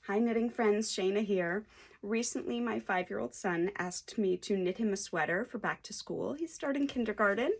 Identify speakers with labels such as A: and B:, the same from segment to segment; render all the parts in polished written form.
A: Hi knitting friends, Shaina here. Recently my 5-year-old son asked me to knit him a sweater for back to school. He's starting kindergarten,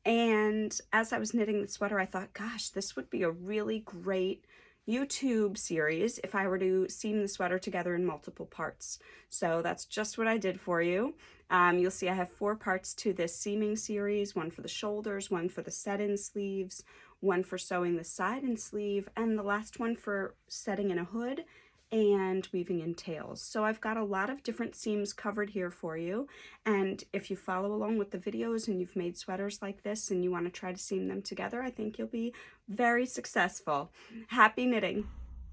A: and as I was knitting the sweater I thought, gosh, this would be a really great YouTube series if I were to seam the sweater together in multiple parts. So that's just what I did for you. You'll see I have 4 parts to this seaming series, one for the shoulders, one for the set-in sleeves, one for sewing the side-in sleeve, and the last one for setting in a hood and weaving in tails. So I've got a lot of different seams covered here for you, and if you follow along with the videos and you've made sweaters like this and you want to try to seam them together, I think you'll be very successful. Happy knitting!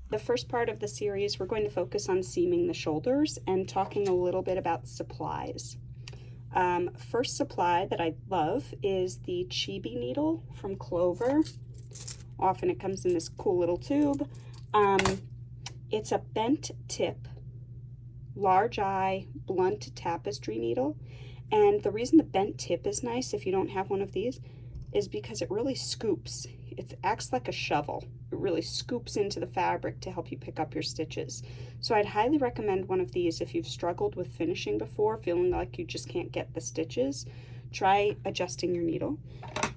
A: The first part of the series we're going to focus on seaming the shoulders and talking a little bit about supplies. First supply that I love is the chibi needle from Clover. Often it comes in this cool little tube. It's a bent tip, large eye, blunt tapestry needle. And the reason the bent tip is nice if you don't have one of these is because it really scoops. It acts like a shovel. It really scoops into the fabric to help you pick up your stitches. So I'd highly recommend one of these if you've struggled with finishing before, feeling like you just can't get the stitches. Try adjusting your needle.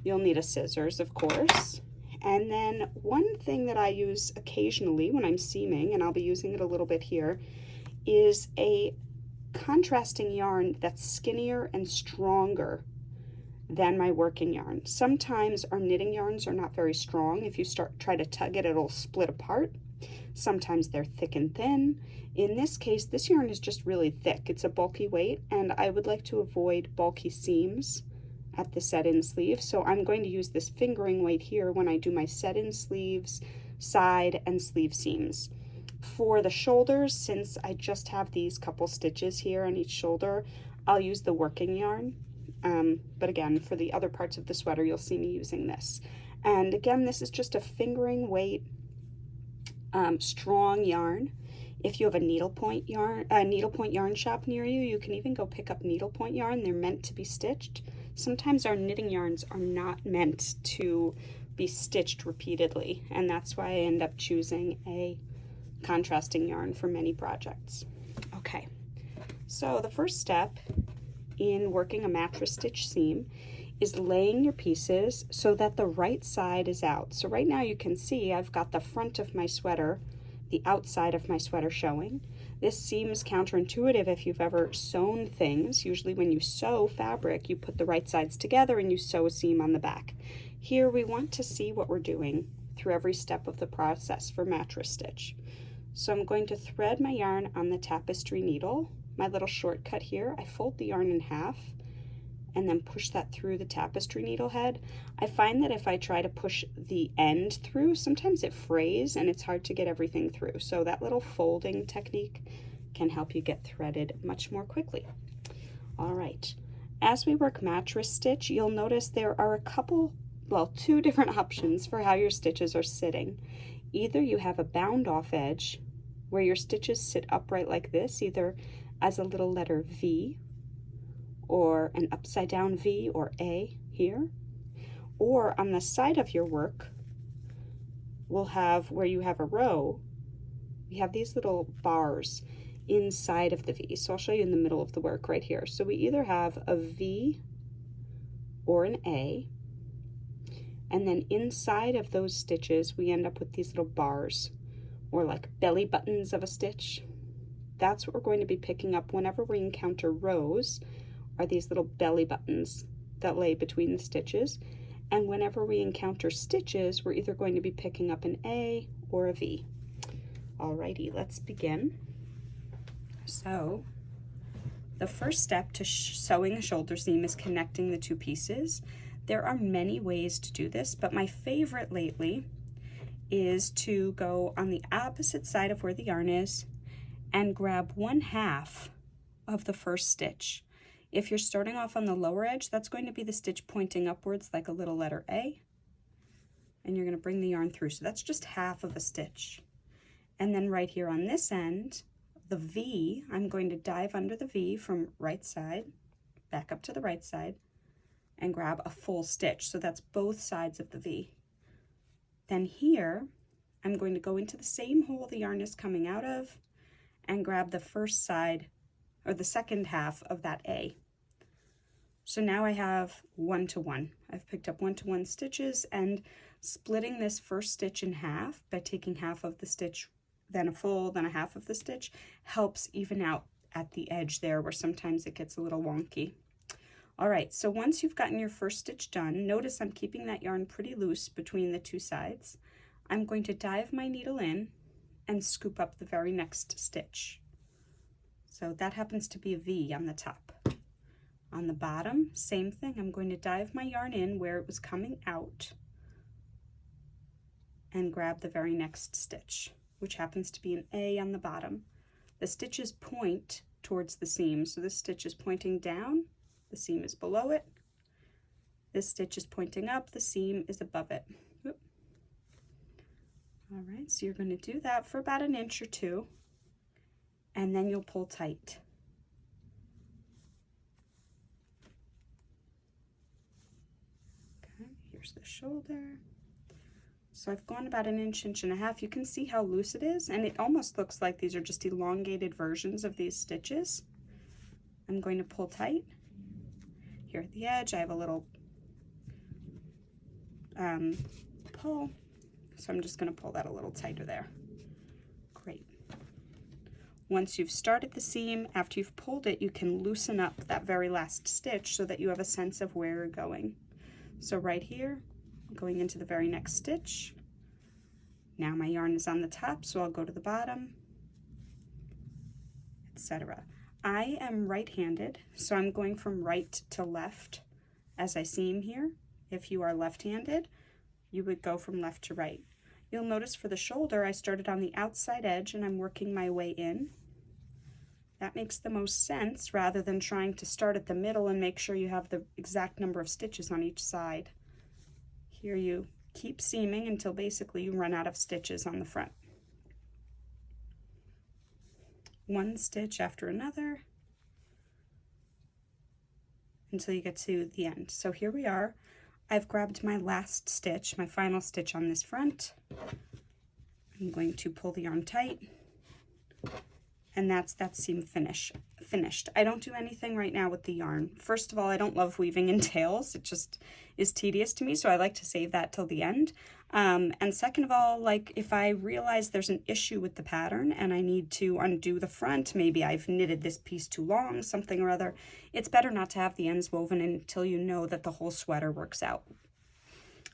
A: You'll need a scissors, of course. And then one thing that I use occasionally when I'm seaming, and I'll be using it a little bit here, is a contrasting yarn that's skinnier and stronger than my working yarn. Sometimes our knitting yarns are not very strong. If you try to tug it, it'll split apart. Sometimes they're thick and thin. In this case, this yarn is just really thick. It's a bulky weight, and I would like to avoid bulky seams at the set-in sleeve, so I'm going to use this fingering weight here when I do my set-in sleeves, side, and sleeve seams. For the shoulders, since I just have these couple stitches here on each shoulder, I'll use the working yarn. But again, for the other parts of the sweater, you'll see me using this. And again, this is just a fingering weight, strong yarn. If you have a needlepoint yarn shop near you, you can even go pick up needlepoint yarn. They're meant to be stitched. Sometimes our knitting yarns are not meant to be stitched repeatedly, and that's why I end up choosing a contrasting yarn for many projects. Okay, so the first step in working a mattress stitch seam is laying your pieces so that the right side is out. So right now you can see I've got the front of my sweater, the outside of my sweater showing. This seems counterintuitive if you've ever sewn things. Usually when you sew fabric, you put the right sides together and you sew a seam on the back. Here we want to see what we're doing through every step of the process for mattress stitch. So I'm going to thread my yarn on the tapestry needle. My little shortcut here, I fold the yarn in half and then push that through the tapestry needle head. I find that if I try to push the end through, sometimes it frays and it's hard to get everything through. So that little folding technique can help you get threaded much more quickly. All right, as we work mattress stitch, you'll notice there are two different options for how your stitches are sitting. Either you have a bound off edge where your stitches sit upright like this, either as a little letter V, or an upside down V or A here, or on the side of your work, we'll have where you have a row, we have these little bars inside of the V. So I'll show you in the middle of the work right here. So we either have a V or an A, and then inside of those stitches, we end up with these little bars, or like belly buttons of a stitch. That's what we're going to be picking up whenever we encounter rows, are these little belly buttons that lay between the stitches. And whenever we encounter stitches, we're either going to be picking up an A or a V. Alrighty, let's begin. So the first step to sewing a shoulder seam is connecting the two pieces. There are many ways to do this, but my favorite lately is to go on the opposite side of where the yarn is and grab 1/2 of the first stitch. If you're starting off on the lower edge, that's going to be the stitch pointing upwards like a little letter A, and you're going to bring the yarn through. So that's just half of a stitch. And then right here on this end, the V, I'm going to dive under the V from right side, back up to the right side, and grab a full stitch. So that's both sides of the V. Then here, I'm going to go into the same hole the yarn is coming out of and grab the first side, or the second half of that A. So now I have 1 to 1. I've picked up 1 to 1 stitches, and splitting this first stitch in half by taking half of the stitch, then a full, then a half of the stitch, helps even out at the edge there where sometimes it gets a little wonky. All right, so once you've gotten your first stitch done, notice I'm keeping that yarn pretty loose between the two sides. I'm going to dive my needle in and scoop up the very next stitch. So that happens to be a V on the top. On the bottom, same thing. I'm going to dive my yarn in where it was coming out and grab the very next stitch, which happens to be an A on the bottom. The stitches point towards the seam, so this stitch is pointing down, the seam is below it. This stitch is pointing up, the seam is above it. Oop. All right, so you're going to do that for about an inch or two, and then you'll pull tight. Okay, here's the shoulder. So I've gone about an inch, inch and a half. You can see how loose it is, and it almost looks like these are just elongated versions of these stitches. I'm going to pull tight. Here at the edge, I have a little pull, so I'm just going to pull that a little tighter there. Great. Once you've started the seam, after you've pulled it, you can loosen up that very last stitch so that you have a sense of where you're going. So right here, going into the very next stitch. Now my yarn is on the top, so I'll go to the bottom, etc. I am right-handed, so I'm going from right to left as I seam here. If you are left-handed, you would go from left to right. You'll notice for the shoulder, I started on the outside edge and I'm working my way in. That makes the most sense rather than trying to start at the middle and make sure you have the exact number of stitches on each side. Here you keep seaming until basically you run out of stitches on the front. One stitch after another until you get to the end. So here we are. I've grabbed my last stitch, my final stitch on this front. I'm going to pull the yarn tight, and that's that seam finished. I don't do anything right now with the yarn. First of all, I don't love weaving in tails. It just is tedious to me, so I like to save that till the end. And second of all, like if I realize there's an issue with the pattern and I need to undo the front, maybe I've knitted this piece too long, something or other, it's better not to have the ends woven until you know that the whole sweater works out.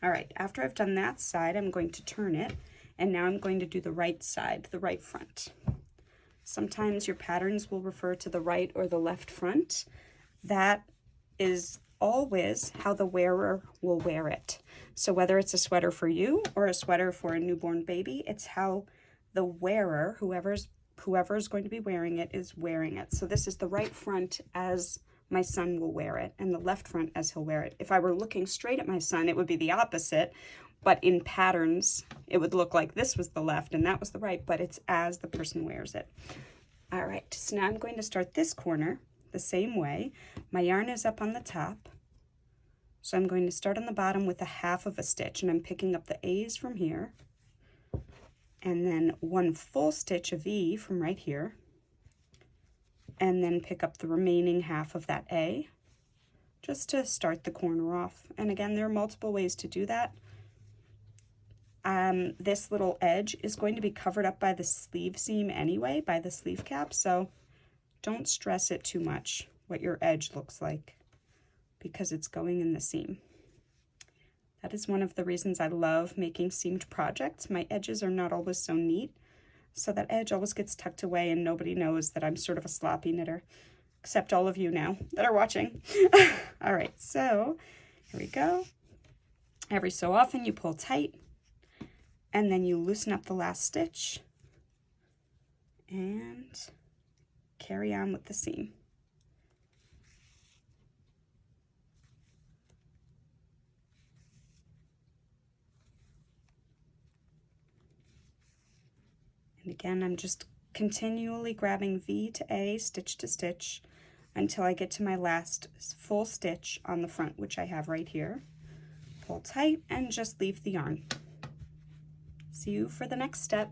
A: All right, after I've done that side, I'm going to turn it, and now I'm going to do the right side, the right front. Sometimes your patterns will refer to the right or the left front. That is always how the wearer will wear it. So whether it's a sweater for you or a sweater for a newborn baby, it's how the wearer, whoever is going to be wearing it, is wearing it. So this is the right front as my son will wear it, and the left front as he'll wear it. If I were looking straight at my son, it would be the opposite. But in patterns, it would look like this was the left and that was the right, but it's as the person wears it. All right, so now I'm going to start this corner the same way. My yarn is up on the top, so I'm going to start on the bottom with a half of a stitch, and I'm picking up the A's from here, and then one full stitch of V from right here, and then pick up the remaining half of that A, just to start the corner off. And again, there are multiple ways to do that. This little edge is going to be covered up by the sleeve seam anyway, by the sleeve cap, so don't stress it too much what your edge looks like, because it's going in the seam. That is one of the reasons I love making seamed projects. My edges are not always so neat, so that edge always gets tucked away and nobody knows that I'm sort of a sloppy knitter, except all of you now that are watching. All right, so here we go. Every so often you pull tight, and then you loosen up the last stitch and carry on with the seam. And again, I'm just continually grabbing V to A, stitch to stitch, until I get to my last full stitch on the front, which I have right here. Pull tight and just leave the yarn. See you for the next step.